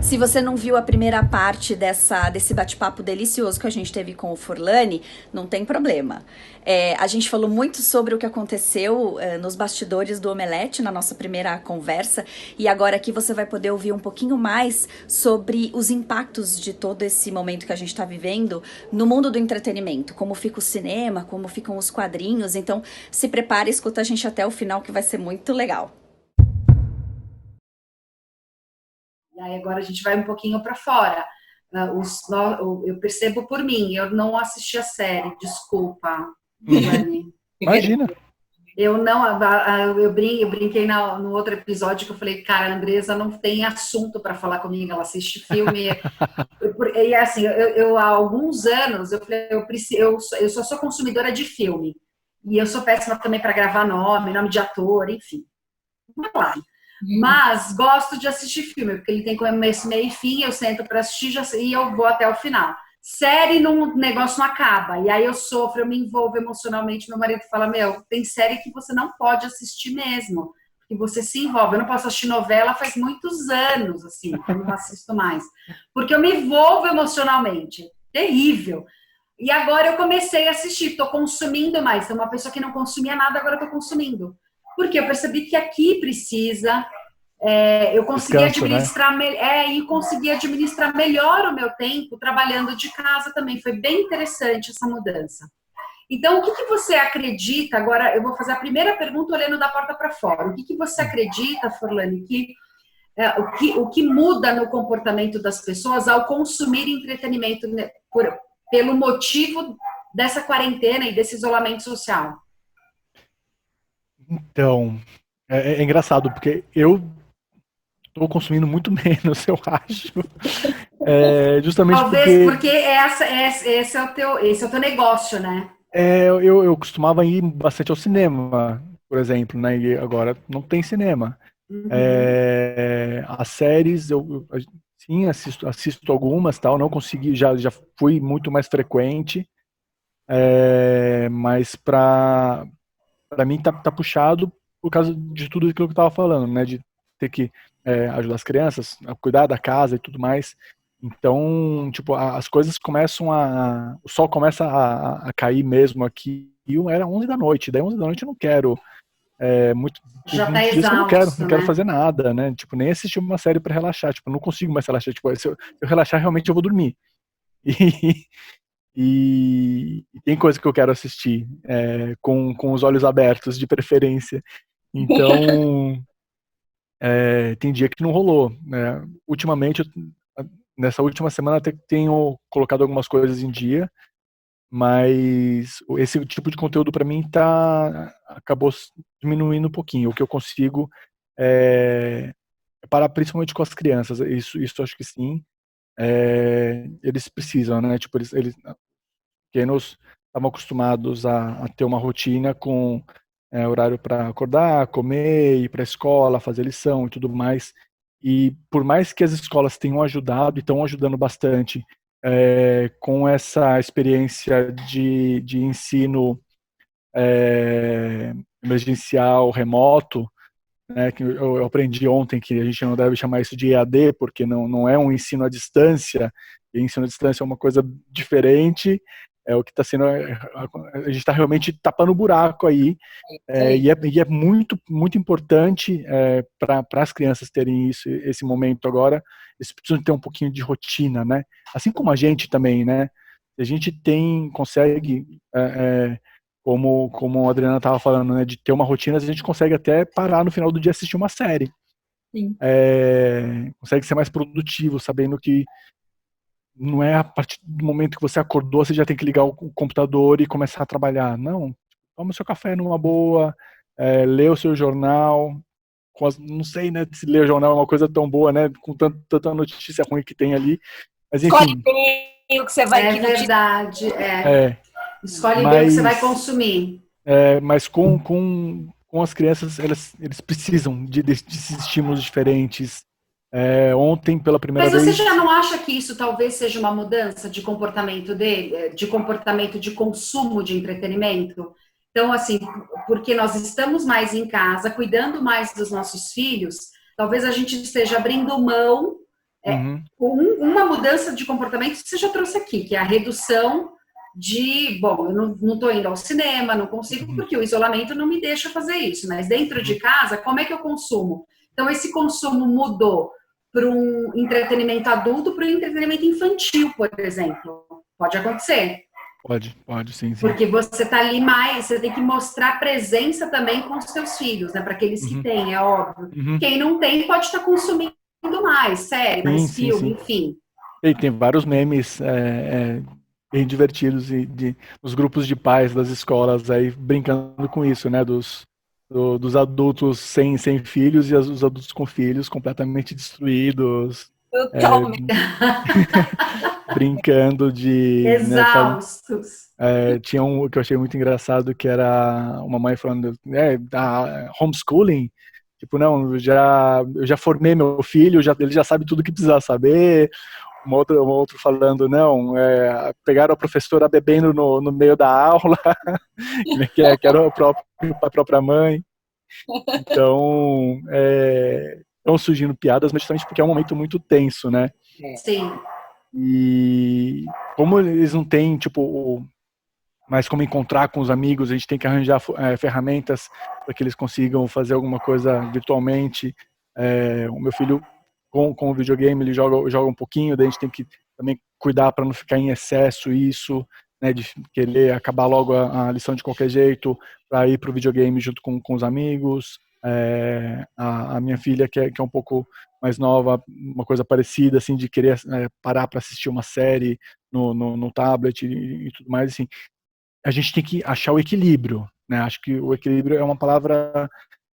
Se você não viu a primeira parte desse bate-papo delicioso que a gente teve com o Furlani, não tem problema. A gente falou muito sobre o que aconteceu nos bastidores do Omelete na nossa primeira conversa, e agora aqui você vai poder ouvir um pouquinho mais sobre os impactos de todo esse momento que a gente está vivendo no mundo do entretenimento, como fica o cinema, como ficam os quadrinhos. Então, se prepare e escuta a gente até o final, que vai ser muito legal. E aí agora a gente vai um pouquinho para fora. Eu percebo por mim, eu não assisti a série, desculpa, Uhum. Dani. Imagina. Eu não, eu brinquei no outro episódio que eu falei, cara, a Andresa não tem assunto para falar comigo, ela assiste filme. E assim, há alguns anos, eu falei, eu só sou consumidora de filme. E eu sou péssima também para gravar nome de ator, enfim. Vamos lá. Mas gosto de assistir filme, porque ele tem começo, meio e fim, eu sento para assistir e eu vou até o final. Série, o negócio não acaba, e aí eu sofro, eu me envolvo emocionalmente. Meu marido fala, tem série que você não pode assistir mesmo, porque você se envolve. Eu não posso assistir novela faz muitos anos, assim, que eu não assisto mais, porque eu me envolvo emocionalmente. Terrível. E agora eu comecei a assistir, estou consumindo mais. Sou uma pessoa que não consumia nada, agora estou consumindo. Porque eu percebi que aqui precisa, eu consegui Descanso, né? administrar, e consegui administrar melhor o meu tempo trabalhando de casa também. Foi bem interessante essa mudança. Então, o que você acredita? Agora, eu vou fazer a primeira pergunta olhando da porta para fora. O que você acredita, Forlani, o que muda no comportamento das pessoas ao consumir entretenimento, né, pelo motivo dessa quarentena e desse isolamento social? Então, é engraçado, porque eu estou consumindo muito menos, eu acho. Justamente Talvez porque porque esse é o teu negócio, né? eu costumava ir bastante ao cinema, por exemplo, né? E agora não tem cinema. Uhum. As séries, sim, assisto algumas, tal, não consegui, já fui muito mais frequente, mas para mim tá puxado por causa de tudo aquilo que eu tava falando, né? De ter que ajudar as crianças, a cuidar da casa e tudo mais. Então, tipo, as coisas começam o sol começa a cair mesmo aqui. E era 11 da noite. Daí 11 da noite eu não quero. Tem Já está muitos dias que eu não quero, exausto, não quero né? fazer nada, né? Tipo, nem assistir uma série para relaxar. Tipo, eu não consigo mais relaxar. Tipo, se eu relaxar, realmente eu vou dormir. E tem coisa que eu quero assistir com os olhos abertos, de preferência. Então, tem dia que não rolou, né? Ultimamente, nessa última semana, até que tenho colocado algumas coisas em dia, mas esse tipo de conteúdo para mim acabou diminuindo um pouquinho. O que eu consigo é parar principalmente com as crianças. Isso acho que sim. Eles precisam, né? Tipo, eles pequenos estavam acostumados a ter uma rotina com horário para acordar, comer, ir para a escola, fazer lição e tudo mais. E por mais que as escolas tenham ajudado e estão ajudando bastante com essa experiência de ensino emergencial remoto, né, que eu aprendi ontem que a gente não deve chamar isso de EAD, porque não é um ensino à distância, e ensino à distância é uma coisa diferente, é o que está sendo, a gente está realmente tapando o buraco aí, e é muito, muito importante para as crianças terem esse momento agora, eles precisam ter um pouquinho de rotina, né, assim como a gente também, né, a gente consegue como a Adriana estava falando, né, de ter uma rotina, a gente consegue até parar no final do dia e assistir uma série. Sim. Consegue ser mais produtivo, sabendo que não é a partir do momento que você acordou, você já tem que ligar o computador e começar a trabalhar. Não, toma o seu café numa boa, lê o seu jornal. Não sei, né, se ler o jornal é uma coisa tão boa, né, com tanta notícia ruim que tem ali. Mas Escolhe enfim. bem o que você vai É que não te... verdade, É, Escolhe bem o que você vai mas consumir. Mas com as crianças, eles precisam desses estímulos diferentes. Ontem, pela primeira Mas você vez, já não acha que isso talvez seja uma mudança de comportamento dele, de comportamento de consumo de entretenimento? Então, assim, porque nós estamos mais em casa, cuidando mais dos nossos filhos, talvez a gente esteja abrindo mão Uma mudança de comportamento que você já trouxe aqui, que é a redução de, bom, eu não estou indo ao cinema, não consigo, porque o isolamento não me deixa fazer isso, mas dentro de casa, como é que eu consumo? Então, esse consumo mudou para um entretenimento adulto para um entretenimento infantil, por exemplo. Pode acontecer. Pode, sim. Porque você está ali mais, você tem que mostrar presença também com os seus filhos, né? Para aqueles que têm, é óbvio. Quem não tem pode estar consumindo mais série, mais filme, enfim. E tem vários memes bem divertidos dos grupos de pais das escolas aí brincando com isso, né? Dos adultos sem filhos e os adultos com filhos completamente destruídos. Brincando de... Exaustos. Tinha um que eu achei muito engraçado, que era uma mãe falando da homeschooling. Tipo, não, eu já formei meu filho, ele já sabe tudo que precisa saber. Uma outra falando, não, pegaram a professora bebendo no meio da aula, que era a própria mãe. Então, estão surgindo piadas, mas justamente porque é um momento muito tenso, né? Sim. E como eles não têm, mais como encontrar com os amigos, a gente tem que arranjar ferramentas para que eles consigam fazer alguma coisa virtualmente. O meu filho, com o videogame, ele joga um pouquinho, daí a gente tem que também cuidar para não ficar em excesso isso, né, de querer acabar logo a lição de qualquer jeito, para ir para o videogame junto com os amigos. A minha filha, que é um pouco mais nova, uma coisa parecida, assim, de querer parar para assistir uma série no tablet e tudo mais, assim. A gente tem que achar o equilíbrio, né? Acho que o equilíbrio é uma palavra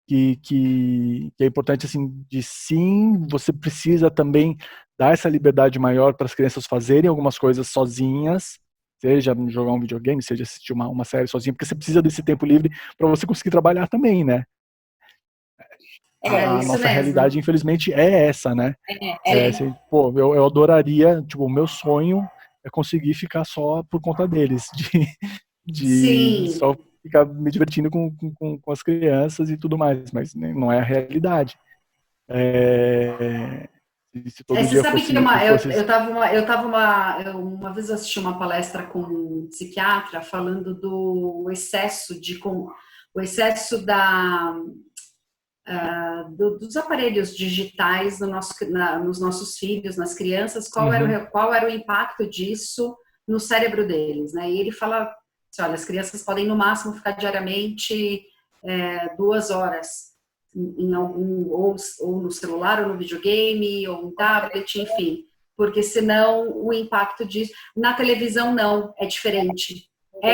que é importante, assim, de sim, você precisa também dar essa liberdade maior para as crianças fazerem algumas coisas sozinhas, seja jogar um videogame, seja assistir uma série sozinha, porque você precisa desse tempo livre para você conseguir trabalhar também, né? A nossa realidade, infelizmente, é essa, né? Assim, eu adoraria, o meu sonho é conseguir ficar só por conta deles, de só ficar me divertindo com as crianças e tudo mais, mas não é a realidade. Se todo você dia sabe fosse, que uma vez eu assisti uma palestra com um psiquiatra falando do excesso dos aparelhos digitais nos nossos filhos, nas crianças, qual era o impacto disso no cérebro deles, né? E ele fala assim, olha, as crianças podem no máximo ficar diariamente 2 horas em algum, ou no celular, ou no videogame, ou no tablet, enfim, porque senão o impacto disso... Na televisão não, é diferente.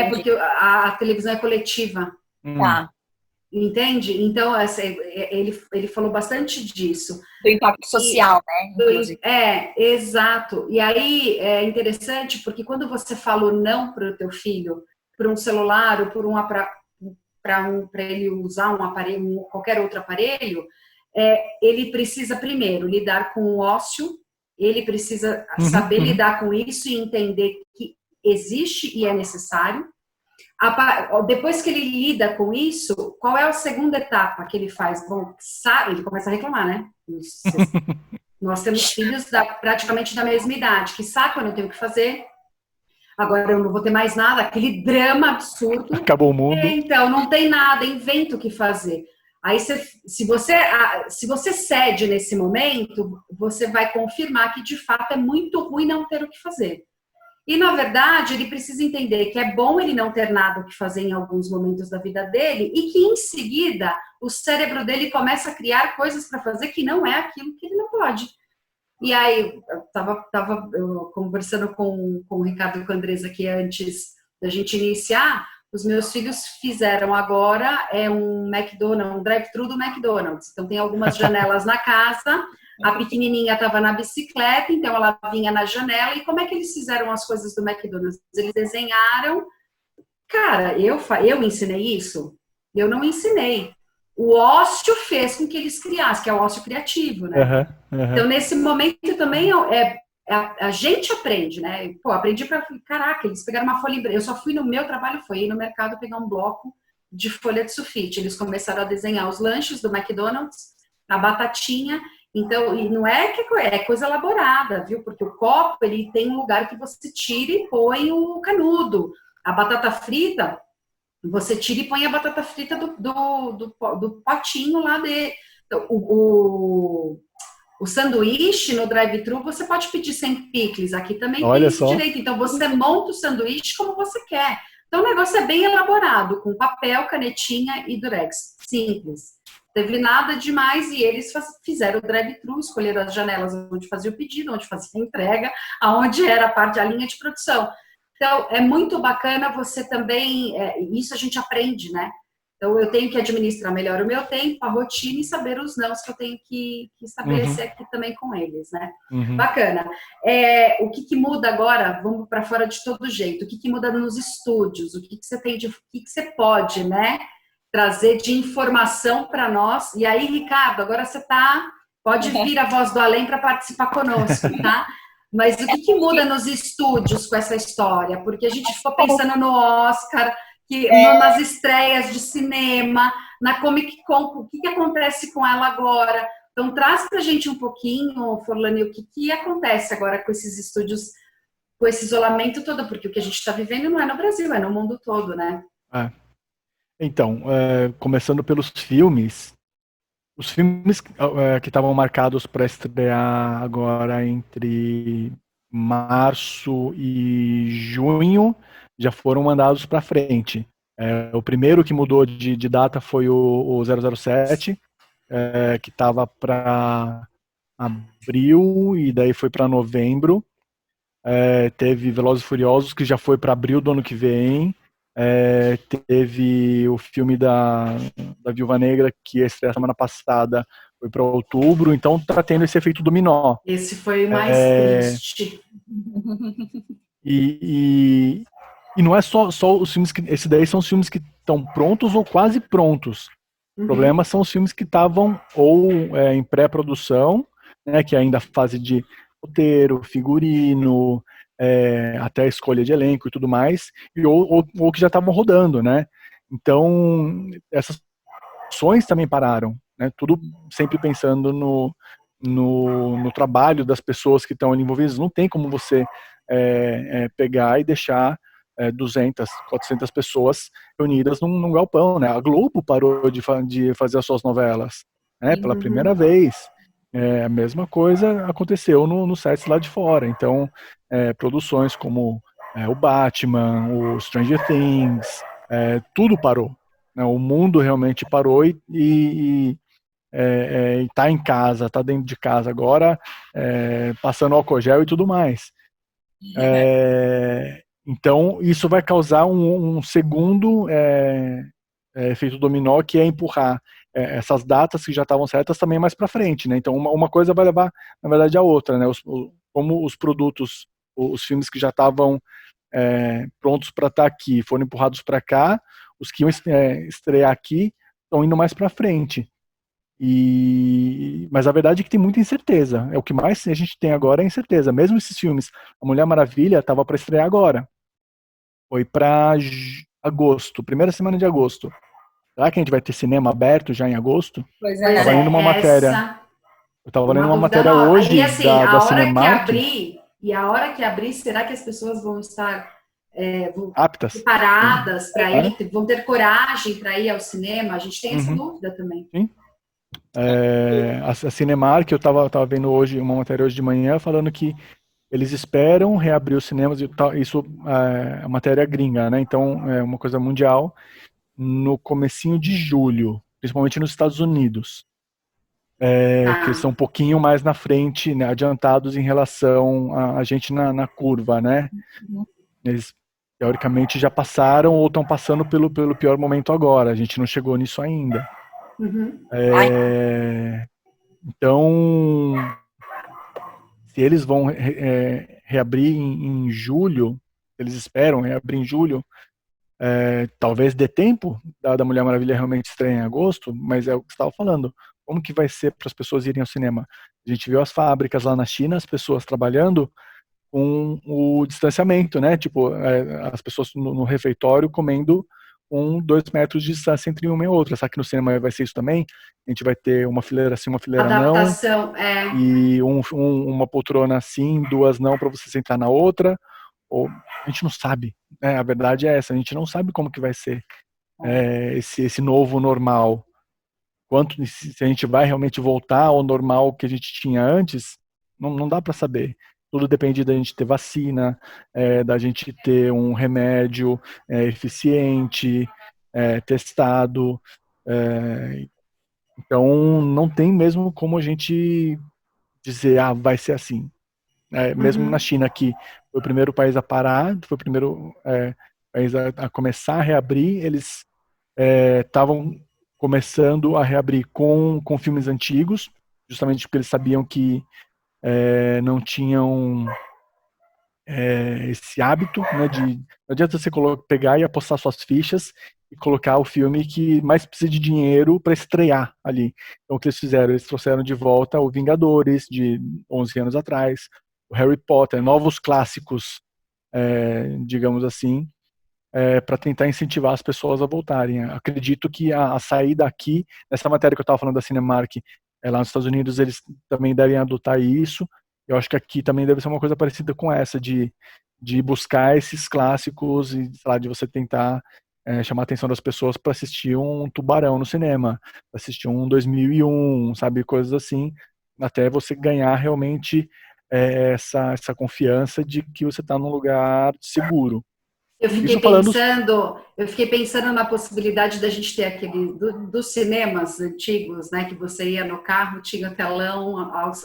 Porque a televisão é coletiva. Tá. Entende? Então, assim, ele falou bastante disso. Do impacto social, né? Exato. E aí é interessante porque quando você fala o não para o teu filho, para um celular ou para ele usar um aparelho, qualquer outro aparelho, ele precisa primeiro lidar com o ócio, ele precisa saber lidar com isso e entender que existe e é necessário. Depois que ele lida com isso, qual é a segunda etapa que ele faz? Bom, ele começa a reclamar, né? Nós temos filhos praticamente da mesma idade. Que saco, eu não tenho o que fazer. Agora eu não vou ter mais nada. Aquele drama absurdo. Acabou o mundo. Então, não tem nada, inventa o que fazer. Aí, se você cede nesse momento, você vai confirmar que, de fato, é muito ruim não ter o que fazer. E, na verdade, ele precisa entender que é bom ele não ter nada o que fazer em alguns momentos da vida dele e que, em seguida, o cérebro dele começa a criar coisas para fazer que não é aquilo que ele não pode. E aí, eu estava conversando com o Ricardo e com a Andresa aqui antes da gente iniciar, os meus filhos fizeram agora um McDonald's, um drive-thru do McDonald's. Então, tem algumas janelas na casa, a pequenininha estava na bicicleta, então ela vinha na janela. E como é que eles fizeram as coisas do McDonald's? Eles desenharam. Cara, eu ensinei isso? Eu não ensinei. O ócio fez com que eles criassem, que é o ócio criativo, né? Então, nesse momento também a gente aprende, né? Pô, aprendi para... Caraca, eles pegaram uma folha... Eu só fui no meu trabalho, foi ir no mercado pegar um bloco de folha de sulfite. Eles começaram a desenhar os lanches do McDonald's, a batatinha. Então, e não é que é coisa elaborada, viu? Porque o copo, ele tem um lugar que você tira e põe o canudo. A batata frita, você tira e põe a batata frita do potinho lá de... Então, o sanduíche no drive-thru, você pode pedir sem picles. Aqui também tem Olha esse só. direito. Então, você monta o sanduíche como você quer. Então, o negócio é bem elaborado, com papel, canetinha e durex. Simples. Teve nada demais e eles fizeram o drive-thru, escolheram as janelas onde fazia o pedido, onde fazia a entrega, aonde era a linha de produção. Então, é muito bacana você também, isso a gente aprende, né? Então, eu tenho que administrar melhor o meu tempo, a rotina e saber os nãos que eu tenho que estabelecer aqui também com eles, né? Bacana. O que muda agora? Vamos para fora de todo jeito. O que muda nos estúdios? O que você tem o que você pode, né? Trazer de informação para nós. E aí, Ricardo, agora você pode vir a voz do além para participar conosco, tá? Mas o que muda nos estúdios com essa história? Porque a gente ficou pensando no Oscar, nas estreias de cinema, na Comic Con, o que acontece com ela agora? Então, traz para a gente um pouquinho, Forlani, o que acontece agora com esses estúdios, com esse isolamento todo, porque o que a gente está vivendo não é no Brasil, é no mundo todo, né? Então, começando pelos filmes, os filmes que estavam marcados para estrear agora entre março e junho já foram mandados para frente. O primeiro que mudou de data foi o 007, que estava para abril e daí foi para novembro. Teve Velozes e Furiosos, que já foi para abril do ano que vem. Teve o filme da Viúva Negra, que estreou semana passada, foi para outubro, então tá tendo esse efeito dominó. Esse foi o mais triste. E não é só os filmes que... Esses daí são os filmes que estão prontos ou quase prontos. O problema são os filmes que estavam ou em pré-produção, né, que ainda fase de roteiro, figurino, até a escolha de elenco e tudo mais, ou que já estavam rodando, né? Então, essas ações também pararam, né? Tudo sempre pensando no trabalho das pessoas que estão envolvidas. Não tem como você pegar e deixar 200, 400 pessoas reunidas num galpão, né? A Globo parou de fazer as suas novelas, né? Pela primeira vez. A mesma coisa aconteceu no sets lá de fora. Então, produções como o Batman, o Stranger Things, tudo parou, né? O mundo realmente parou e tá em casa, tá dentro de casa agora, passando álcool gel e tudo mais. Então, isso vai causar um segundo efeito dominó, que é empurrar essas datas que já estavam certas também mais para frente, né? Então, uma coisa vai levar, na verdade, a outra, né? Como os produtos, os filmes que já estavam prontos para estar aqui foram empurrados para cá, os que iam estrear aqui estão indo mais para frente. Mas a verdade é que tem muita incerteza. O que mais a gente tem agora é incerteza. Mesmo esses filmes, a Mulher Maravilha estava para estrear agora. Foi para agosto, primeira semana de agosto. Será que a gente vai ter cinema aberto já em agosto? Pois Eu estava lendo uma matéria. Eu estava lendo uma matéria hoje e, assim, da Cinemark. A hora que abrir, será que as pessoas vão estar aptas, preparadas para ir? Vão ter coragem para ir ao cinema? A gente tem essa dúvida também. Sim. A Cinemark, eu estava vendo hoje uma matéria hoje de manhã falando que eles esperam reabrir os cinemas, isso é matéria gringa, né? Então é uma coisa mundial, no comecinho de julho, principalmente nos Estados Unidos, que eles estão um pouquinho mais na frente, né, adiantados em relação a gente na curva, né? Eles teoricamente já passaram ou estão passando pelo pior momento agora, a gente não chegou nisso ainda. Então, se eles vão reabrir em julho, eles esperam reabrir em julho, talvez dê tempo da Mulher Maravilha realmente estrear em agosto, mas é o que você estava falando. Como que vai ser para as pessoas irem ao cinema? A gente viu as fábricas lá na China, as pessoas trabalhando com o distanciamento, né? Tipo, as pessoas no refeitório comendo com 2 metros de distância entre uma e outra. Só que no cinema vai ser isso também. A gente vai ter uma fileira sim, uma fileira Adaptação, não. E uma poltrona assim, 2 não, para você sentar na outra. Ou a gente não sabe. Né? A verdade é essa. A gente não sabe como que vai ser esse novo normal. Se a gente vai realmente voltar ao normal que a gente tinha antes, não dá para saber. Tudo depende da gente ter vacina, da gente ter um remédio eficiente, testado. Então, não tem mesmo como a gente dizer, vai ser assim. Mesmo na China, que foi o primeiro país a parar, foi o primeiro país a começar a reabrir, eles estavam começando a reabrir com filmes antigos, justamente porque eles sabiam que não tinham esse hábito, né, não adianta você pegar e apostar suas fichas e colocar o filme que mais precisa de dinheiro para estrear ali. Então o que eles fizeram? Eles trouxeram de volta o Vingadores, de 11 anos atrás, o Harry Potter, novos clássicos, digamos assim, para tentar incentivar as pessoas a voltarem. Acredito que a saída aqui, nessa matéria que eu estava falando da Cinemark, lá nos Estados Unidos, eles também devem adotar isso. Eu acho que aqui também deve ser uma coisa parecida com essa, de buscar esses clássicos e, sei lá, de você tentar chamar a atenção das pessoas para assistir um Tubarão no cinema, assistir um 2001, sabe, coisas assim, até você ganhar realmente essa confiança de que você está num lugar seguro. Isso falando... Eu fiquei pensando na possibilidade da gente ter aquele dos cinemas antigos, né? Que você ia no carro, tinha telão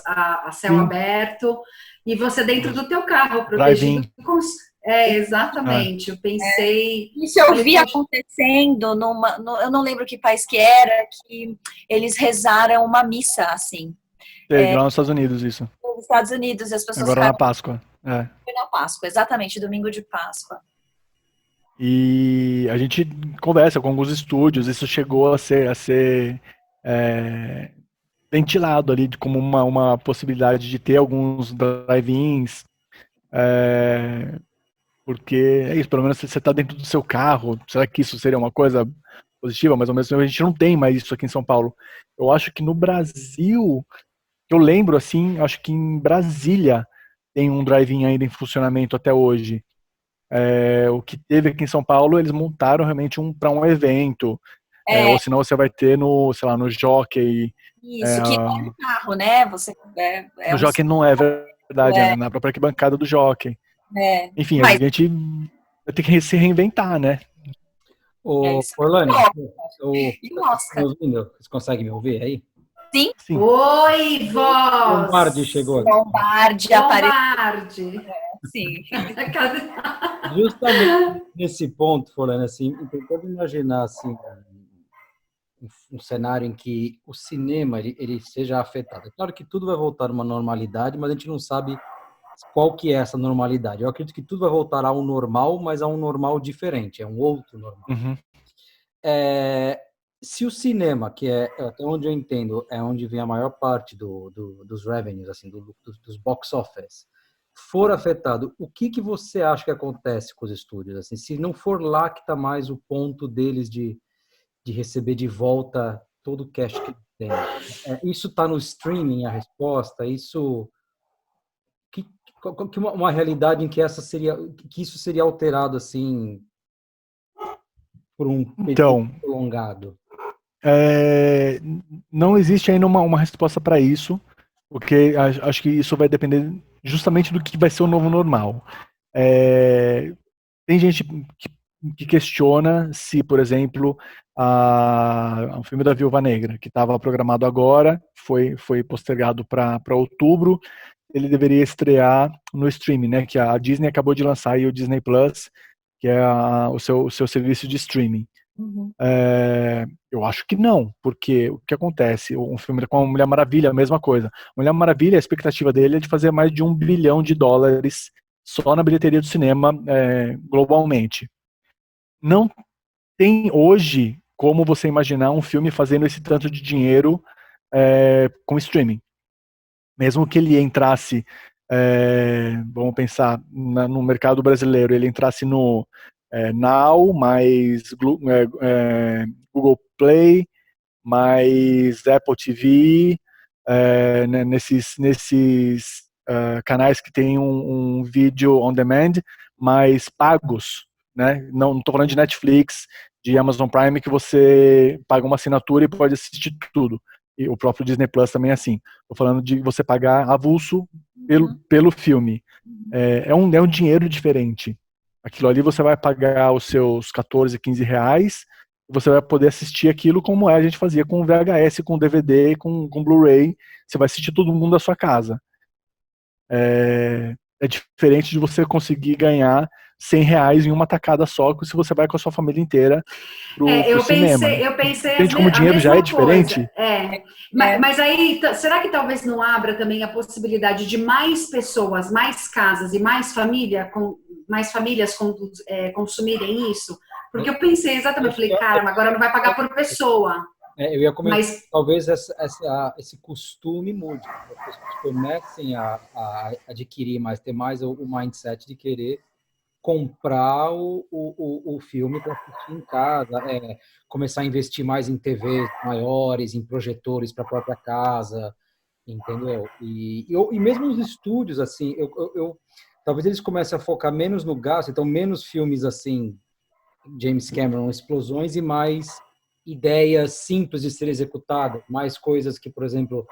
a céu aberto e você dentro do teu carro, protegido com... exatamente. Eu pensei... Isso eu vi acontecendo eu não lembro que país que era, que eles rezaram uma missa, assim. Teve lá nos Estados Unidos isso. Nos Estados Unidos, e as pessoas agora na Páscoa. Foi na Páscoa, exatamente, domingo de Páscoa. E a gente conversa com alguns estúdios, isso chegou a ser ventilado ali como uma possibilidade de ter alguns drive-ins, porque é isso, pelo menos você está dentro do seu carro, será que isso seria uma coisa positiva? Mas ao mesmo tempo a gente não tem mais isso aqui em São Paulo. Eu acho que no Brasil, eu lembro assim, acho que em Brasília tem um drive-in ainda em funcionamento até hoje. O que teve aqui em São Paulo, eles montaram realmente para um evento. Ou senão você vai ter sei lá, no Jockey. Isso, que é no carro, né? No Jockey não é verdade, na própria arquibancada do Jockey. Enfim, a gente vai ter que se reinventar, né? Orlane, vocês conseguem me ouvir aí? Sim. Oi, voz! Lombardi chegou. Lombardi apareceu. Sim. Justamente nesse ponto, Orlane, assim, tentando imaginar assim, um cenário em que o cinema ele seja afetado. É claro que tudo vai voltar a uma normalidade, mas a gente não sabe qual que é essa normalidade. Eu acredito que tudo vai voltar ao normal, mas a um normal diferente, é um outro normal. Uhum. Se o cinema, que é até onde eu entendo, é onde vem a maior parte dos revenues, assim, dos box office, for afetado, o que você acha que acontece com os estúdios? Assim, se não for lá que está mais o ponto deles de receber de volta todo o cash que tem. Isso está no streaming, a resposta? Isso... uma realidade em que isso seria alterado assim por um período prolongado? Não existe ainda uma resposta para isso, porque acho que isso vai depender justamente do que vai ser o novo normal. Tem gente que questiona se, por exemplo, o filme da Viúva Negra, que estava programado agora, foi postergado para outubro, ele deveria estrear no streaming, né? Que a Disney acabou de lançar aí o Disney Plus, que é o seu serviço de streaming. Uhum. Eu acho que não, porque o que acontece? Um filme com a Mulher Maravilha, a mesma coisa. Mulher Maravilha, a expectativa dele é de fazer mais de $1 bilhão só na bilheteria do cinema globalmente. Não tem hoje como você imaginar um filme fazendo esse tanto de dinheiro com streaming. Mesmo que ele entrasse, vamos pensar, no mercado brasileiro, ele entrasse no Now, mais Google Play, mais Apple TV, né, nesses canais que tem um vídeo on demand, mais pagos, né? Não estou falando de Netflix, de Amazon Prime, que você paga uma assinatura e pode assistir tudo. E o próprio Disney Plus também é assim. Estou falando de você pagar avulso pelo filme. É um dinheiro diferente. Aquilo ali você vai pagar os seus 14, 15 reais, você vai poder assistir aquilo como a gente fazia com VHS, com DVD, com Blu-ray. Você vai assistir todo mundo da sua casa. É diferente de você conseguir ganhar 100 reais em uma tacada só, se você vai com a sua família inteira pro cinema. Eu pensei Entende como o dinheiro já é diferente? Mas aí, será que talvez não abra também a possibilidade de mais pessoas, mais casas e mais famílias consumirem isso? Porque eu pensei exatamente, falei, cara, agora não vai pagar por pessoa. Eu ia comentar, mas talvez esse costume mude, que as pessoas comecem a adquirir mais, ter mais o mindset de querer comprar o filme para assistir em casa, começar a investir mais em TVs maiores, em projetores para a própria casa, entendeu? E mesmo os estúdios, assim, talvez eles comecem a focar menos no gasto, então menos filmes assim, James Cameron, explosões, e mais ideias simples de ser executadas, mais coisas que, por exemplo,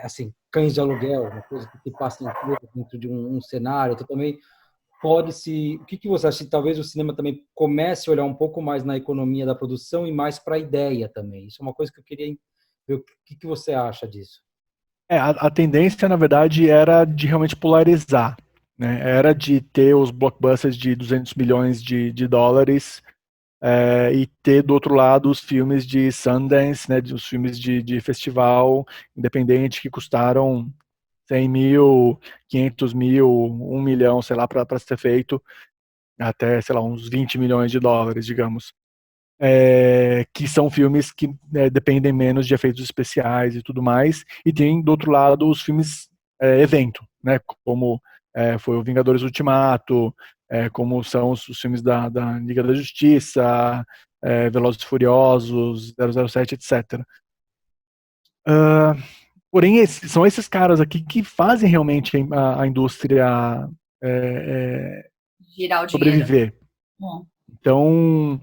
assim, Cães de Aluguel, uma coisa que passa dentro de um cenário. Então também o que você acha? Talvez o cinema também comece a olhar um pouco mais na economia da produção e mais para a ideia também. Isso é uma coisa que eu queria ver. O que você acha disso? A tendência, na verdade, era de realmente polarizar, né? Era de ter os blockbusters de 200 milhões de dólares e ter do outro lado os filmes de Sundance, né? Os filmes de festival independente que custaram 100 mil, 500 mil, 1 milhão, sei lá, para ser feito, até, sei lá, uns 20 milhões de dólares, digamos. Que são filmes que dependem menos de efeitos especiais e tudo mais, e tem, do outro lado, os filmes evento, né, como foi o Vingadores Ultimato, como são os filmes da Liga da Justiça, Velozes e Furiosos, 007, etc. Porém, são esses caras aqui que fazem realmente a indústria girar o sobreviver. Então,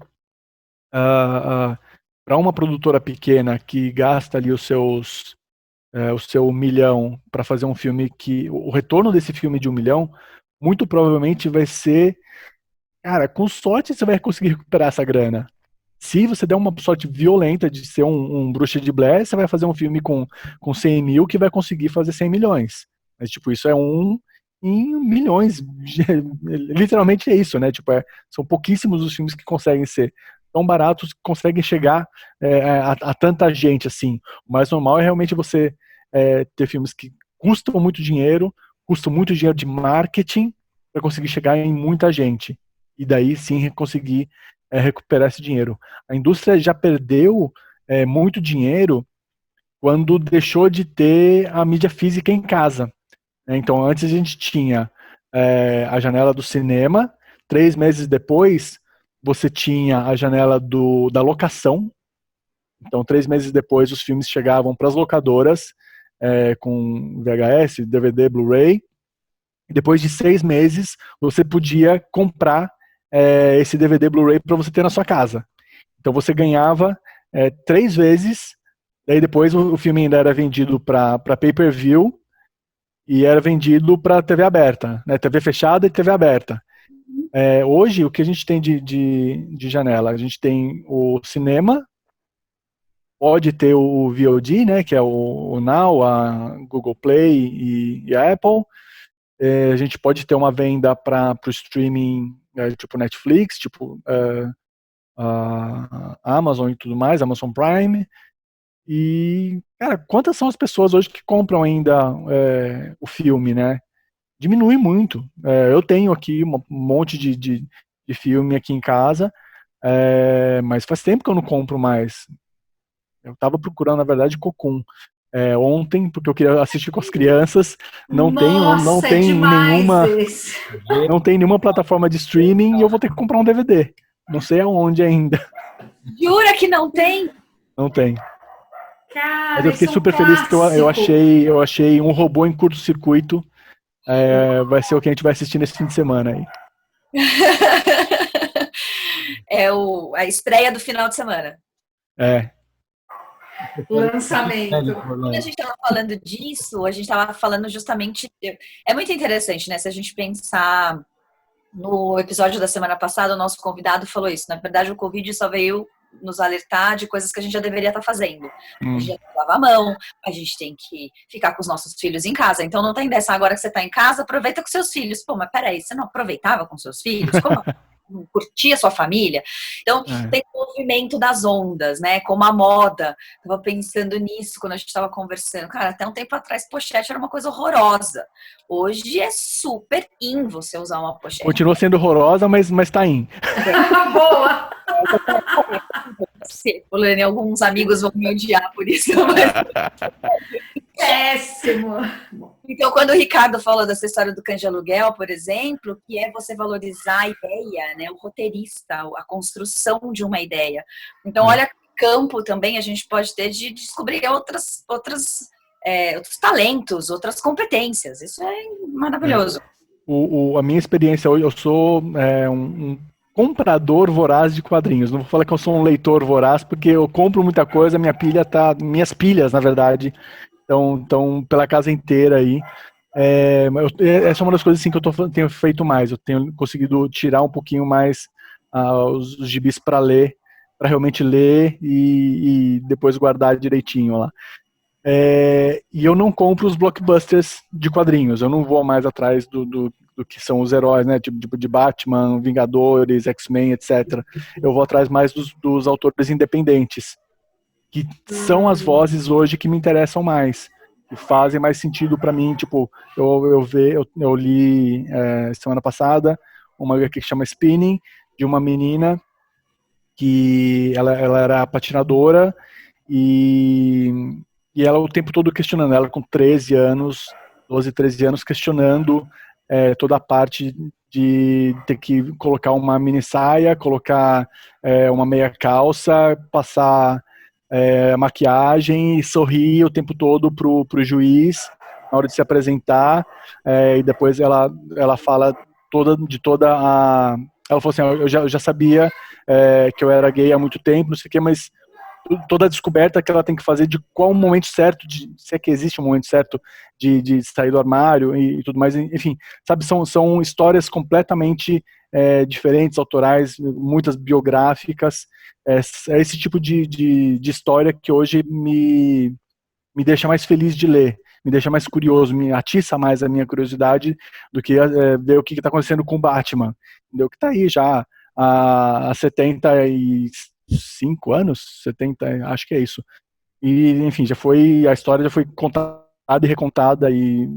para uma produtora pequena que gasta ali o seu 1 milhão para fazer um filme que o retorno desse filme de 1 milhão muito provavelmente vai ser, cara, com sorte você vai conseguir recuperar essa grana. Se você der uma sorte violenta de ser um Bruxa de Blair, você vai fazer um filme com 100 mil que vai conseguir fazer 100 milhões. Mas, tipo, isso é em milhões. Literalmente é isso, né? Tipo, são pouquíssimos os filmes que conseguem ser tão baratos, que conseguem chegar a tanta gente, assim. O mais normal é realmente você ter filmes que custam muito dinheiro de marketing para conseguir chegar em muita gente. E daí sim conseguir recuperar esse dinheiro. A indústria já perdeu muito dinheiro quando deixou de ter a mídia física em casa. Então, antes a gente tinha a janela do cinema, 3 meses depois você tinha a janela da locação. Então, 3 meses depois os filmes chegavam para as locadoras com VHS, DVD, Blu-ray. E depois de 6 meses você podia comprar esse DVD Blu-ray para você ter na sua casa. Então você ganhava 3 vezes, daí depois o filme ainda era vendido para pay-per-view e era vendido para TV aberta, né? TV fechada e TV aberta. Hoje o que a gente tem de janela? A gente tem o cinema, pode ter o VOD, né? Que é o Now, a Google Play e a Apple. A gente pode ter uma venda para o streaming, tipo Netflix, tipo a Amazon e tudo mais, Amazon Prime. E, cara, quantas são as pessoas hoje que compram ainda o filme, né? Diminui muito. Eu tenho aqui um monte de filme aqui em casa, mas faz tempo que eu não compro mais. Eu estava procurando, na verdade, Cocoon. ontem, porque eu queria assistir com as crianças. Não Nossa, tem demais esse. não tem nenhuma plataforma de streaming e eu vou ter que comprar um DVD. Não sei aonde ainda. Jura que não tem? Não tem. Cara, Mas eu fiquei esse é um super feliz porque eu clássico. achei Um Robô em Curto-Circuito. Vai ser o que a gente vai assistir nesse fim de semana aí. É a estreia do final de semana. Lançamento. Quando a gente estava falando disso, a gente estava falando justamente. É muito interessante, né? Se a gente pensar no episódio da semana passada, o nosso convidado falou isso. Na verdade, o Covid só veio nos alertar de coisas que a gente já deveria estar fazendo. A gente já tem que lavar a mão, a gente tem que ficar com os nossos filhos em casa. Então não tem dessa, agora que você está em casa, aproveita com seus filhos. Pô, mas peraí, você não aproveitava com seus filhos? Como não curtia a sua família? Então tem o movimento das ondas, né? Como a moda. Tava pensando nisso quando a gente estava conversando. Cara, até um tempo atrás, pochete era uma coisa horrorosa. Hoje é super in você usar uma pochete. Continua sendo horrorosa, mas tá in. Boa! Polane, alguns amigos vão me odiar por isso. Mas... Péssimo! Então, quando o Ricardo falou dessa história do cães de aluguel, por exemplo, que é você valorizar a ideia, né, o roteirista, a construção de uma ideia. Então, olha, campo também a gente pode ter de descobrir outros talentos, outras competências. Isso é maravilhoso. A minha experiência hoje, eu sou um comprador voraz de quadrinhos. Não vou falar que eu sou um leitor voraz, porque eu compro muita coisa, minhas pilhas, na verdade, estão pela casa inteira aí. Essa é uma das coisas assim, que eu tenho feito mais. Eu tenho conseguido tirar um pouquinho mais os gibis para ler, para realmente ler e depois guardar direitinho lá. E eu não compro os blockbusters de quadrinhos. Eu não vou mais atrás do que são os heróis, né? Tipo de Batman, Vingadores, X-Men, etc. Eu vou atrás mais dos autores independentes, que são as vozes hoje que me interessam mais, que fazem mais sentido para mim. Tipo, eu li semana passada uma HQ que chama Spinning, de uma menina que ela era patinadora e ela o tempo todo questionando, ela com 13 anos, 12, 13 anos, questionando toda a parte de ter que colocar uma mini saia, colocar uma meia calça, passar maquiagem e sorrir o tempo todo pro juiz na hora de se apresentar, e depois ela fala de toda a... Ela falou assim, eu já sabia que eu era gay há muito tempo, não sei o que, mas toda a descoberta que ela tem que fazer de qual o momento certo, se é que existe um momento certo de sair do armário e tudo mais, enfim, sabe, são histórias completamente diferentes, autorais, muitas biográficas, é esse tipo de história que hoje me deixa mais feliz de ler, me deixa mais curioso, me atiça mais a minha curiosidade do que ver o que está acontecendo com o Batman, entendeu? Que está aí já há 75 anos, 70, acho que é isso. E, enfim, a história já foi contada e recontada e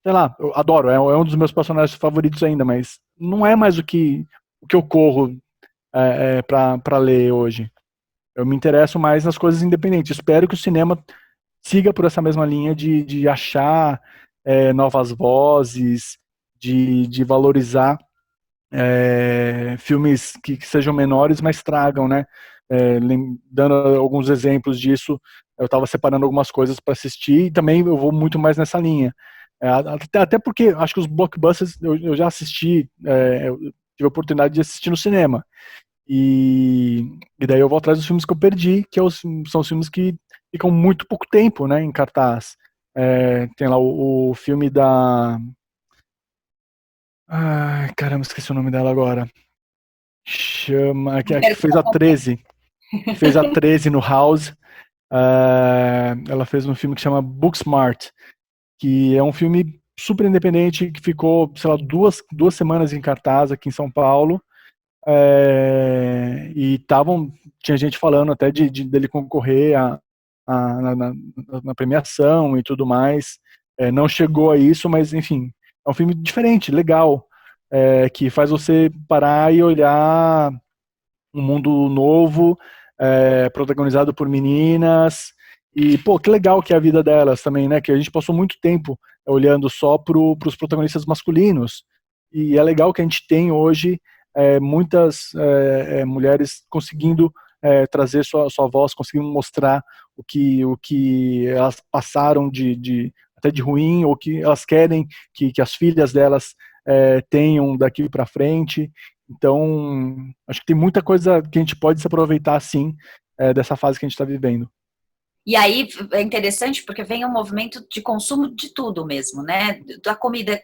sei lá, eu adoro, é um dos meus personagens favoritos ainda, mas não é mais o que eu corro para ler hoje. Eu me interesso mais nas coisas independentes. Espero que o cinema siga por essa mesma linha de achar novas vozes, de valorizar filmes que sejam menores, mas tragam, né? Dando alguns exemplos disso, eu estava separando algumas coisas para assistir e também eu vou muito mais nessa linha. Até porque acho que os blockbusters eu já assisti, eu tive a oportunidade de assistir no cinema. E daí eu vou atrás dos filmes que eu perdi, são os filmes que ficam muito pouco tempo, né, em cartaz. Tem lá o filme da... Ai, caramba, esqueci o nome dela agora. Que fez a 13. Que fez a 13 no House. Ela fez um filme que chama Booksmart, que é um filme super independente, que ficou, sei lá, duas semanas em cartaz aqui em São Paulo. E tinha gente falando até dele concorrer na premiação e tudo mais. Não chegou a isso, mas enfim, é um filme diferente, legal, que faz você parar e olhar um mundo novo, protagonizado por meninas E, pô, que legal que é a vida delas também, né? Que a gente passou muito tempo olhando só pros protagonistas masculinos. E é legal que a gente tem hoje muitas mulheres conseguindo trazer sua voz, conseguindo mostrar o que elas passaram até de ruim, ou que elas querem que as filhas delas tenham daqui para frente. Então, acho que tem muita coisa que a gente pode se aproveitar, sim, dessa fase que a gente está vivendo. E aí é interessante porque vem um movimento de consumo de tudo mesmo, né? Da comida.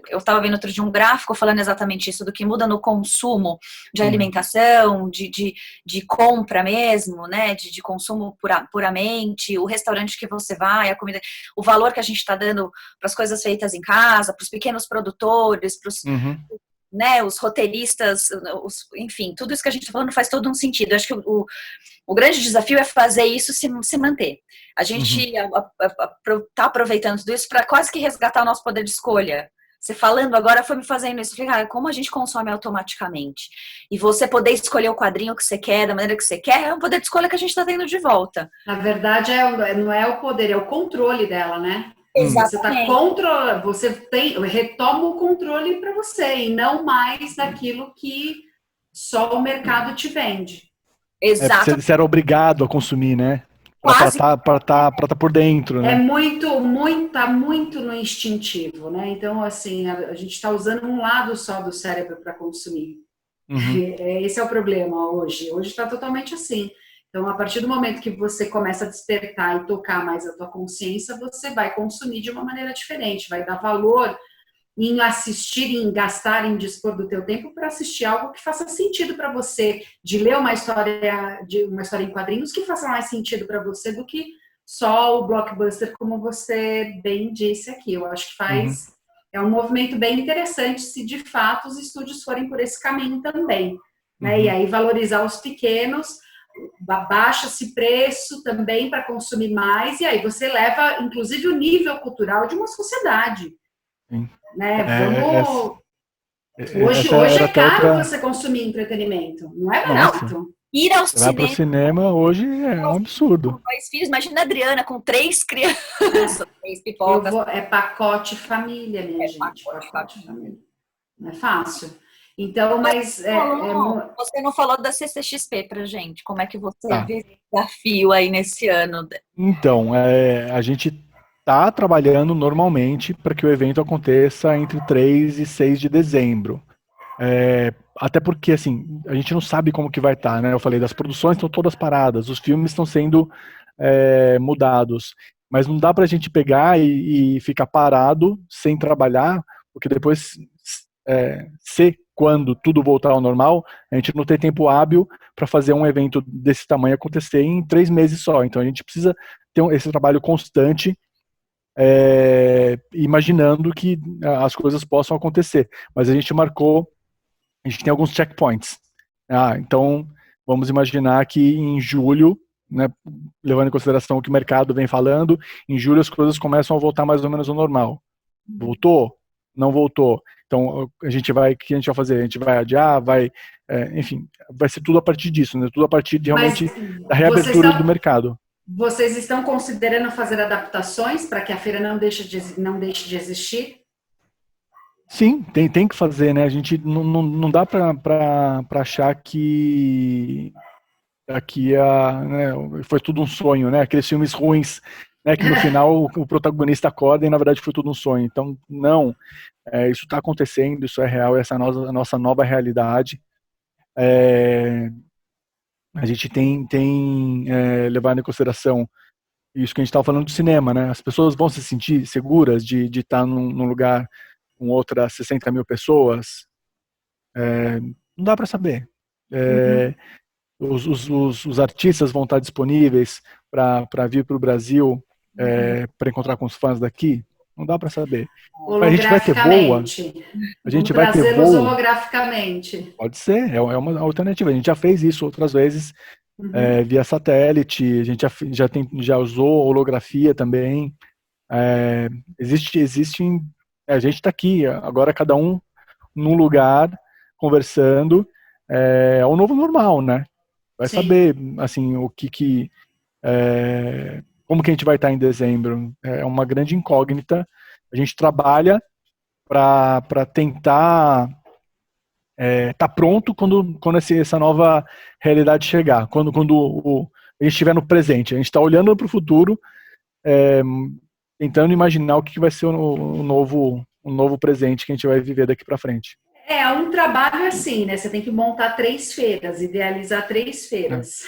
Eu estava vendo outro dia um gráfico falando exatamente isso, do que muda no consumo de alimentação, de compra mesmo, né? De consumo puramente, o restaurante que você vai, a comida, o valor que a gente está dando para as coisas feitas em casa, para os pequenos produtores, para os né, os roteiristas, enfim, tudo isso que a gente está falando faz todo um sentido. Eu acho que o grande desafio é fazer isso se manter. A gente está aproveitando tudo isso para quase que resgatar o nosso poder de escolha. Você falando agora foi me fazendo isso. Como a gente consome automaticamente. E você poder escolher o quadrinho que você quer, da maneira que você quer, é um poder de escolha que a gente está tendo de volta. Na verdade, não é o poder, é o controle dela, né? Exatamente. Você retoma o controle para você e não mais daquilo que só o mercado te vende. Exato. Você era obrigado a consumir, né? Quase. Para tá por dentro, né? Tá muito no instintivo, né? Então, assim, a gente está usando um lado só do cérebro para consumir. Esse é o problema hoje. Hoje está totalmente assim. Então, a partir do momento que você começa a despertar e tocar mais a tua consciência, você vai consumir de uma maneira diferente, vai dar valor em assistir, em gastar, em dispor do teu tempo para assistir algo que faça sentido para você, de ler uma história em quadrinhos que faça mais sentido para você do que só o blockbuster, como você bem disse aqui. Eu acho que é um movimento bem interessante se de fato os estúdios forem por esse caminho também, né? E aí valorizar os pequenos, baixa-se preço também para consumir mais, e aí você leva, inclusive, o nível cultural de uma sociedade. Né? Hoje é caro você consumir entretenimento, não é barato. Ir ao cinema. Vai pro cinema hoje é um absurdo. Com 2 filhos, imagina a Adriana com 3 crianças, 3 pipocas. É pacote família, minha gente. Pacote família. Não é fácil. Então, mas... Você não falou da CCXP pra gente. Como é que você vê esse desafio aí nesse ano? Então, a gente está trabalhando normalmente para que o evento aconteça entre 3 e 6 de dezembro. Até porque, assim, a gente não sabe como que vai estar, né? Eu falei, das produções estão todas paradas, os filmes estão sendo mudados, mas não dá para a gente pegar e ficar parado sem trabalhar, porque depois, quando tudo voltar ao normal, a gente não tem tempo hábil para fazer um evento desse tamanho acontecer em 3 meses só. Então a gente precisa ter esse trabalho constante, imaginando que as coisas possam acontecer. Mas a gente tem alguns checkpoints. Então vamos imaginar que em julho, né, levando em consideração o que o mercado vem falando, em julho as coisas começam a voltar mais ou menos ao normal. Voltou? Não voltou. Então, o que a gente vai fazer? A gente vai adiar, enfim, vai ser tudo a partir disso, né? Tudo a partir de realmente da reabertura do mercado. Vocês estão considerando fazer adaptações para que a feira não deixe de existir? Sim, tem que fazer, né? A gente não dá para achar que aqui né, foi tudo um sonho, né? Aqueles filmes ruins, né, que no final o protagonista acorda e na verdade foi tudo um sonho. Então, não, isso está acontecendo, isso é real, essa é a nossa nova realidade. A gente tem levado em consideração isso que a gente estava falando do cinema, né? As pessoas vão se sentir seguras de estar num lugar com outras 60 mil pessoas? Não dá para saber. Os artistas vão estar disponíveis para vir para o Brasil para encontrar com os fãs daqui? Não dá para saber. A gente vai ter voo. A gente vai ter voo. Holograficamente. Pode ser, é uma alternativa. A gente já fez isso outras vezes via satélite. A gente já usou holografia também. A gente está aqui agora, cada um num lugar conversando. É o novo normal, né? Vai saber, assim, o que Como que a gente vai estar em dezembro? É uma grande incógnita. A gente trabalha para tentar estar pronto quando essa nova realidade chegar, quando a gente estiver no presente. A gente está olhando para o futuro, tentando imaginar o que vai ser o novo presente que a gente vai viver daqui para frente. Um trabalho assim, né? Você tem que montar 3 feiras, idealizar 3 feiras.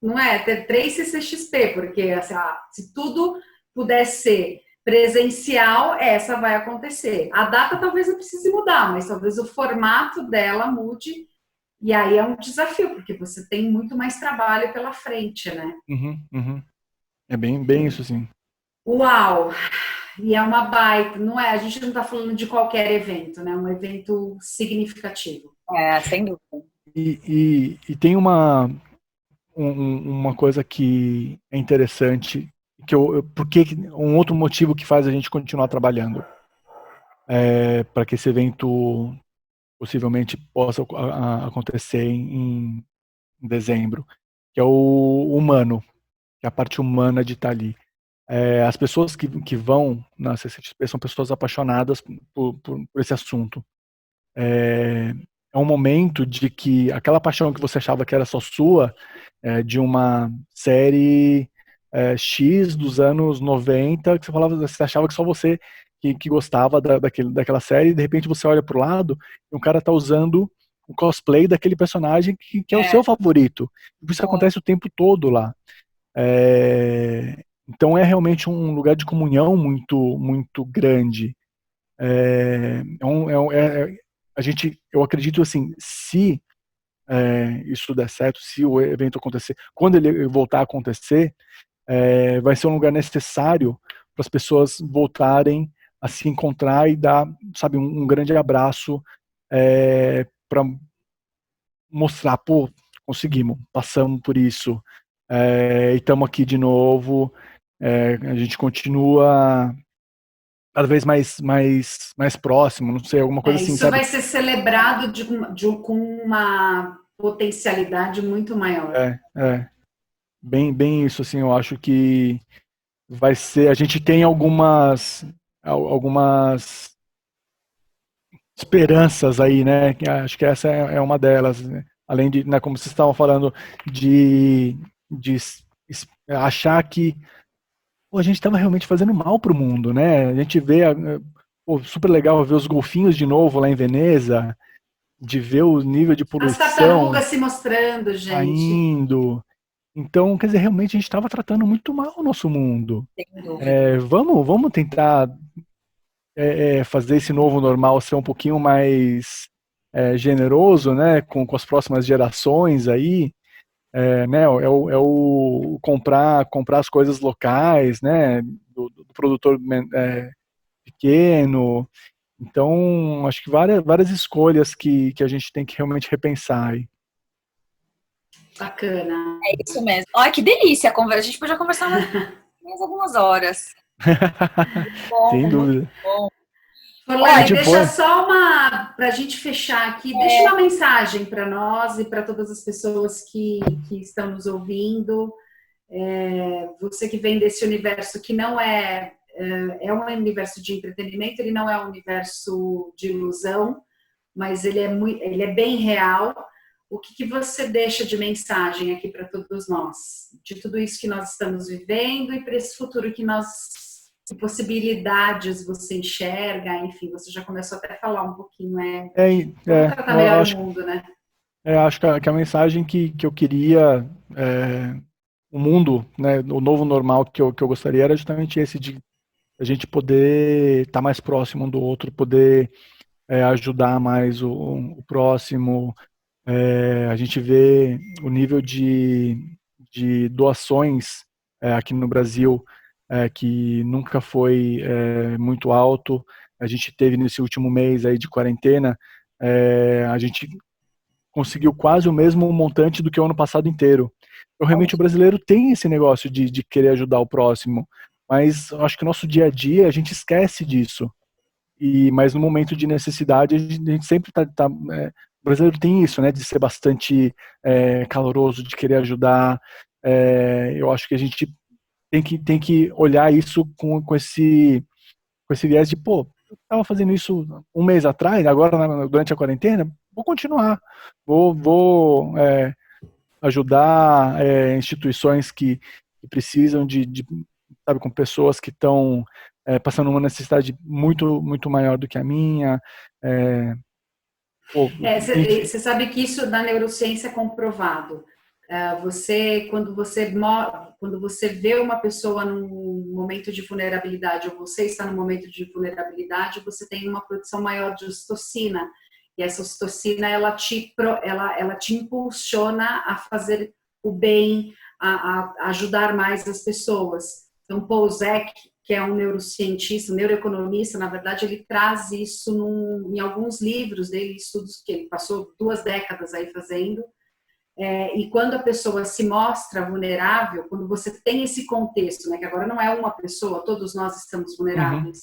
Não é? Ter 3 CCXP, porque assim, se tudo pudesse ser presencial, essa vai acontecer. A data talvez não precise mudar, mas talvez o formato dela mude. E aí é um desafio, porque você tem muito mais trabalho pela frente, né? Uhum. É bem isso, sim. Uau! E é uma baita, não é? A gente não está falando de qualquer evento, né? Um evento significativo. Sem dúvida. E tem uma coisa que é interessante, porque um outro motivo que faz a gente continuar trabalhando para que esse evento possivelmente possa acontecer em dezembro, que é o humano, que é a parte humana de estar ali. As pessoas que vão na CCXP são pessoas apaixonadas por esse assunto. É um momento de que aquela paixão que você achava que era só sua, de uma série X dos anos 90, que você achava que só você que gostava daquela série, e de repente você olha pro lado e um cara tá usando o cosplay daquele personagem que é o seu favorito. Isso acontece o tempo todo lá. Então é realmente um lugar de comunhão muito, muito grande. Eu acredito assim, se isso der certo, se o evento acontecer, quando ele voltar a acontecer, vai ser um lugar necessário para as pessoas voltarem a se encontrar e dar, sabe, um grande abraço para mostrar, pô, conseguimos, passamos por isso, e estamos aqui de novo, a gente continua cada vez mais próximo, não sei, alguma coisa assim, isso sabe? vai ser celebrado com uma potencialidade muito maior. Bem isso, assim, eu acho que vai ser, a gente tem algumas esperanças aí, né? Acho que essa é uma delas, né? Além de, né, como vocês estavam falando, de achar que a gente estava realmente fazendo mal para o mundo, né? A gente vê, super legal ver os golfinhos de novo lá em Veneza, de ver o nível de As poluição tartarugas se mostrando, gente. caindo. Então, quer dizer, realmente a gente estava tratando muito mal o nosso mundo. Sem dúvida. Vamos tentar fazer esse novo normal ser um pouquinho mais generoso, né, com as próximas gerações aí, né, o comprar as coisas locais, né, do produtor pequeno. Então, acho que várias escolhas que a gente tem que realmente repensar aí. Bacana. É isso mesmo. Olha, que delícia a conversa. A gente podia conversar mais algumas horas. Bom, Sem dúvida. bom. Forlani, deixa só para a gente fechar aqui, deixa uma mensagem para nós e para todas as pessoas que estão nos ouvindo. Você que vem desse universo que não é um universo de entretenimento, ele não é um universo de ilusão, mas ele é bem real. O que você deixa de mensagem aqui para todos nós? De tudo isso que nós estamos vivendo e para esse futuro que possibilidades você enxerga, enfim, você já começou até a falar um pouquinho, tratar melhor o mundo, né? Acho que a mensagem que eu queria, o mundo, né, o novo normal que eu gostaria era justamente esse de a gente poder estar mais próximo um do outro, poder ajudar mais o próximo. A gente vê o nível de doações aqui no Brasil que nunca foi muito alto. A gente teve nesse último mês aí de quarentena, a gente conseguiu quase o mesmo montante do que o ano passado inteiro. Então, realmente o brasileiro tem esse negócio de querer ajudar o próximo, mas eu acho que no nosso dia a dia a gente esquece disso. Mas no momento de necessidade a gente sempre o brasileiro tem isso, né, de ser bastante caloroso, de querer ajudar. eu acho que a gente tem que olhar isso com esse viés de, pô, eu estava fazendo isso um mês atrás, agora durante a quarentena, vou continuar, vou ajudar instituições que precisam sabe, com pessoas que estão passando uma necessidade muito, muito maior do que a minha. Você sabe que isso na neurociência é comprovado. Quando você vê uma pessoa num momento de vulnerabilidade, ou você está num momento de vulnerabilidade, você tem uma produção maior de ocitocina. E essa ocitocina, ela te impulsiona a fazer o bem, a ajudar mais as pessoas. Então, Paul Zek, que é um neurocientista, um neuroeconomista, na verdade, ele traz isso em alguns livros dele, estudos que ele passou 2 décadas aí fazendo. E quando a pessoa se mostra vulnerável, quando você tem esse contexto, né, que agora não é uma pessoa, todos nós estamos vulneráveis,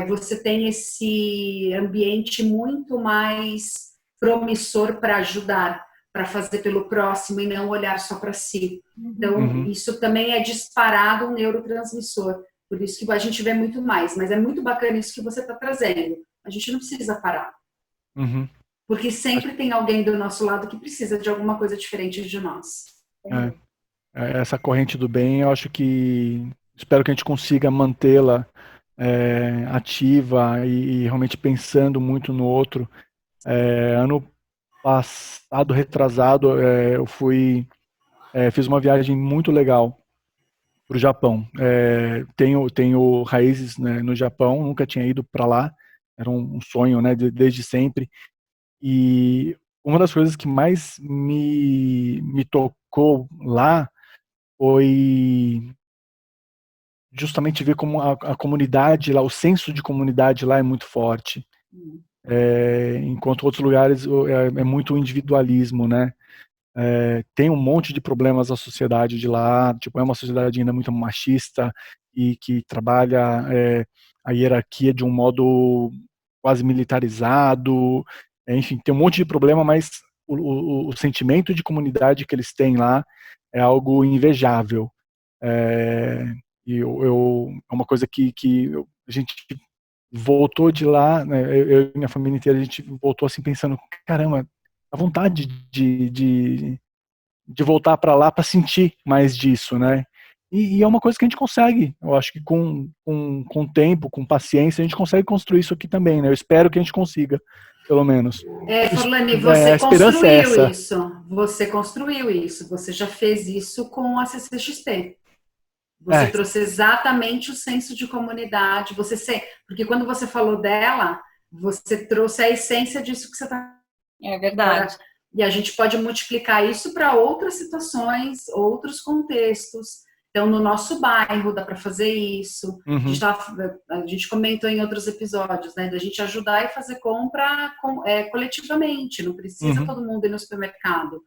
você tem esse ambiente muito mais promissor para ajudar, para fazer pelo próximo e não olhar só para si. Então, isso também é disparado um neurotransmissor. Por isso que a gente vê muito mais. Mas é muito bacana isso que você está trazendo. A gente não precisa parar. Porque sempre tem alguém do nosso lado que precisa de alguma coisa diferente de nós. Essa corrente do bem, eu acho que... Espero que a gente consiga mantê-la ativa e realmente pensando muito no outro. Ano passado, retrasado, eu fiz uma viagem muito legal para o Japão. Tenho raízes, né, no Japão, nunca tinha ido para lá, era um sonho, né, desde sempre. E uma das coisas que mais me tocou lá foi justamente ver como a comunidade lá, o senso de comunidade lá é muito forte. Enquanto outros lugares é muito individualismo, né? Tem um monte de problemas na sociedade de lá, tipo, é uma sociedade ainda muito machista e que trabalha a hierarquia de um modo quase militarizado, enfim, tem um monte de problema, mas o sentimento de comunidade que eles têm lá é algo invejável. E é uma coisa que a gente voltou de lá, né, eu e minha família inteira, a gente voltou assim pensando, caramba, a vontade de voltar para lá para sentir mais disso, né? E é uma coisa que a gente consegue, eu acho que com tempo, com paciência, a gente consegue construir isso aqui também, né? Eu espero que a gente consiga, pelo menos. Forlani, você a esperança é essa. Você construiu isso, você já fez isso com a CCXP. Você trouxe exatamente o senso de comunidade, porque quando você falou dela, você trouxe a essência disso que você está... É verdade. E a gente pode multiplicar isso para outras situações, outros contextos. Então, no nosso bairro dá para fazer isso. A gente comentou em outros episódios, né? Da gente ajudar e fazer compra coletivamente. Não precisa todo mundo ir no supermercado.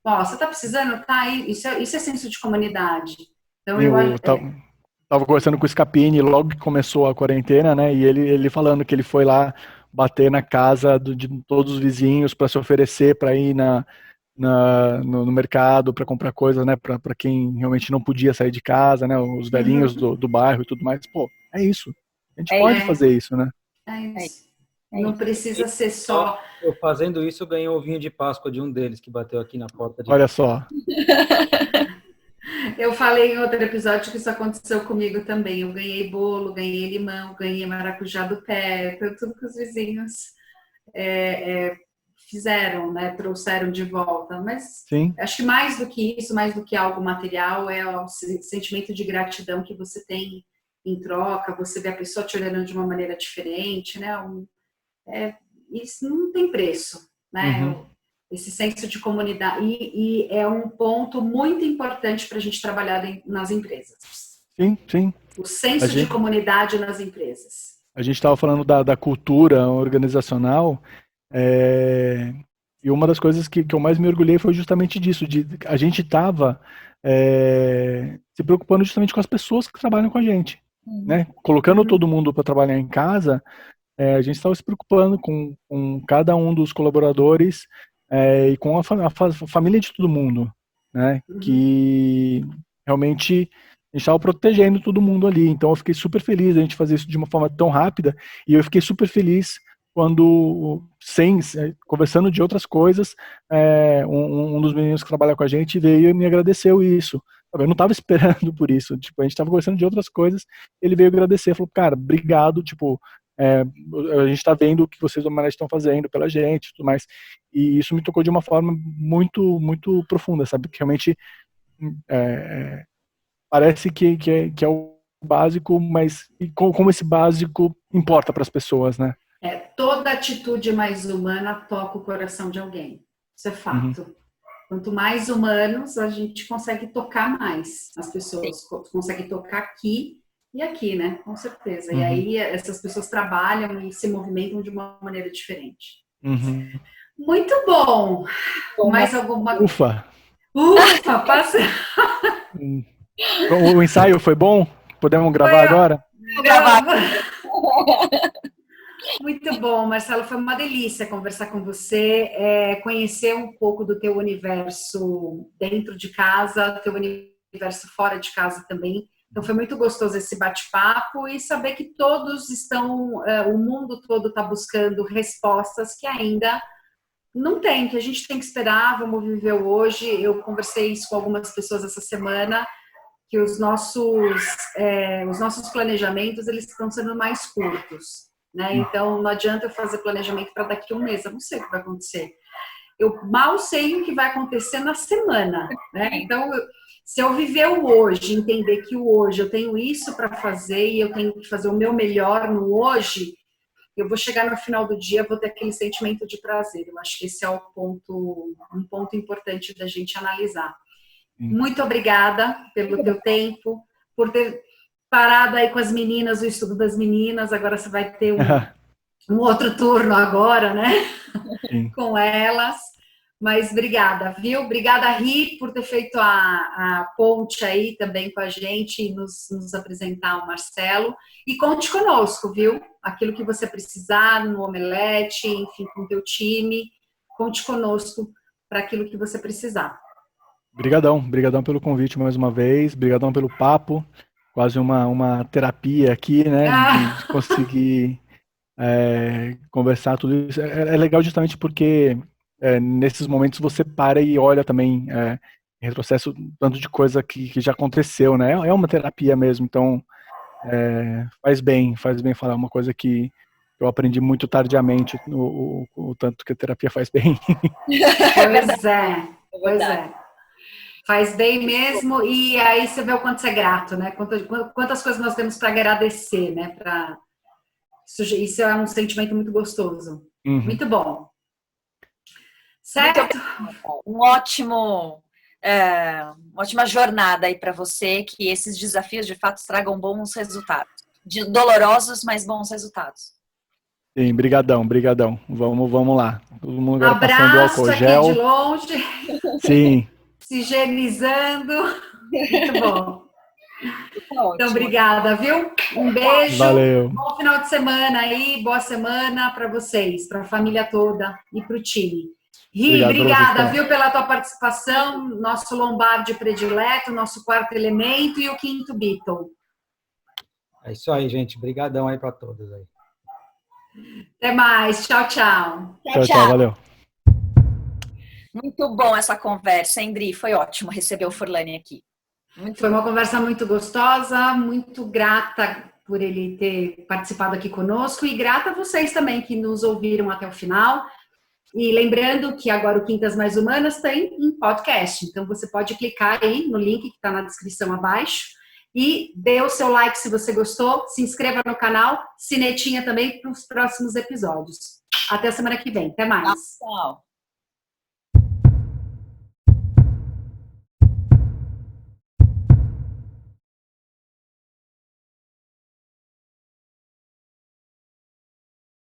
Você está precisando? Tá aí. Isso é senso de comunidade. Então, eu tava conversando com o Scapini logo que começou a quarentena, né? E ele falando que ele foi lá bater na casa de todos os vizinhos para se oferecer para ir no mercado para comprar coisas, né, para quem realmente não podia sair de casa, né, os velhinhos do bairro e tudo mais. Pô, é isso. A gente pode fazer isso, né? É isso. Não precisa ser só... Eu fazendo isso, eu ganhei um ovinho de Páscoa de um deles que bateu aqui na porta. Olha só. Eu falei em outro episódio que isso aconteceu comigo também. Eu ganhei bolo, ganhei limão, ganhei maracujá do pé, tudo que os vizinhos fizeram, né? Trouxeram de volta. Mas sim, acho que mais do que isso, mais do que algo material, é o sentimento de gratidão que você tem em troca. Você vê a pessoa te olhando de uma maneira diferente, né? Isso não tem preço, né? Esse senso de comunidade. E é um ponto muito importante para a gente trabalhar nas empresas. Sim. O senso de comunidade nas empresas. A gente estava falando da cultura organizacional, e uma das coisas que eu mais me orgulhei foi justamente disso, a gente estava se preocupando justamente com as pessoas que trabalham com a gente, né? Colocando todo mundo para trabalhar em casa, a gente estava se preocupando com cada um dos colaboradores, e com a família de todo mundo. né? Que realmente a gente estava protegendo todo mundo ali. Então eu fiquei super feliz a gente fazer isso de uma forma tão rápida, e eu fiquei super feliz quando, conversando de outras coisas, um dos meninos que trabalha com a gente veio e me agradeceu isso. Eu não estava esperando por isso. Tipo, a gente estava conversando de outras coisas, ele veio agradecer, falou, cara, obrigado, tipo, a gente está vendo o que vocês do Omelete estão fazendo pela gente e tudo mais. E isso me tocou de uma forma muito, muito profunda, sabe? Que realmente parece que é o básico, mas como esse básico importa para as pessoas, né? Toda atitude mais humana toca o coração de alguém. Isso é fato. Uhum. Quanto mais humanos, a gente consegue tocar mais as pessoas. Consegue tocar aqui e aqui, né? Com certeza. Uhum. E aí essas pessoas trabalham e se movimentam de uma maneira diferente. Uhum. Muito bom. Mais alguma... Ufa, passa... o ensaio foi bom? Podemos gravar agora? Vou gravar. Muito bom, Marcelo, foi uma delícia conversar com você, conhecer um pouco do teu universo dentro de casa, teu universo fora de casa também. Então foi muito gostoso esse bate-papo e saber que todos estão, o mundo todo está buscando respostas que ainda não tem, que a gente tem que esperar, vamos viver o hoje. Eu conversei isso com algumas pessoas essa semana, que os nossos planejamentos, eles estão sendo mais curtos. Né? Então, não adianta eu fazer planejamento para daqui a um mês, eu não sei o que vai acontecer. Eu mal sei o que vai acontecer na semana. Né? Então, se eu viver o hoje, entender que o hoje eu tenho isso para fazer e eu tenho que fazer o meu melhor no hoje, eu vou chegar no final do dia, vou ter aquele sentimento de prazer. Eu acho que esse é um ponto importante da gente analisar. Muito obrigada pelo teu tempo, por ter parado aí com as meninas, o estudo das meninas. Agora você vai ter um outro turno agora, né? Sim. Com elas. Mas obrigada, viu? Obrigada, Ri, por ter feito a ponte aí também com a gente e nos apresentar o Marcelo. E conte conosco, viu? Aquilo que você precisar no Omelete, enfim, com o teu time. Conte conosco para aquilo que você precisar. Brigadão pelo convite mais uma vez. Brigadão pelo papo. Quase uma terapia aqui, né? De conseguir conversar tudo isso. É legal justamente porque nesses momentos você para e olha também em retrocesso tanto de coisa que já aconteceu, né? É uma terapia mesmo, então faz bem falar uma coisa que eu aprendi muito tardiamente, o tanto que a terapia faz bem. Pois é. Faz bem mesmo, e aí você vê o quanto você é grato, né? Quantas coisas nós temos para agradecer, né? Isso é um sentimento muito gostoso. Uhum. Muito bom. Certo? Uma ótima jornada aí para você, que esses desafios de fato tragam bons resultados. Dolorosos, mas bons resultados. Sim, brigadão. Vamos lá. Todo mundo agora passando álcool gel. Aqui de longe. Sim. Se higienizando. Muito bom. Então, obrigada, viu? Um beijo. Valeu. Bom final de semana aí, boa semana para vocês, para a família toda e para o time. Ri, obrigada, viu, pela tua participação, nosso Lombardi predileto, nosso quarto elemento e o quinto Beatle. É isso aí, gente. Obrigadão aí para todos aí. Até mais. Tchau. Tchau, valeu. Muito bom essa conversa, hein, Dri? Foi ótimo receber o Furlani aqui. Foi uma conversa muito gostosa, muito grata por ele ter participado aqui conosco e grata a vocês também que nos ouviram até o final. E lembrando que agora o Quintas Mais Humanas tem em podcast, então você pode clicar aí no link que está na descrição abaixo e dê o seu like se você gostou, se inscreva no canal, sinetinha também para os próximos episódios. Até a semana que vem, até mais. Tchau.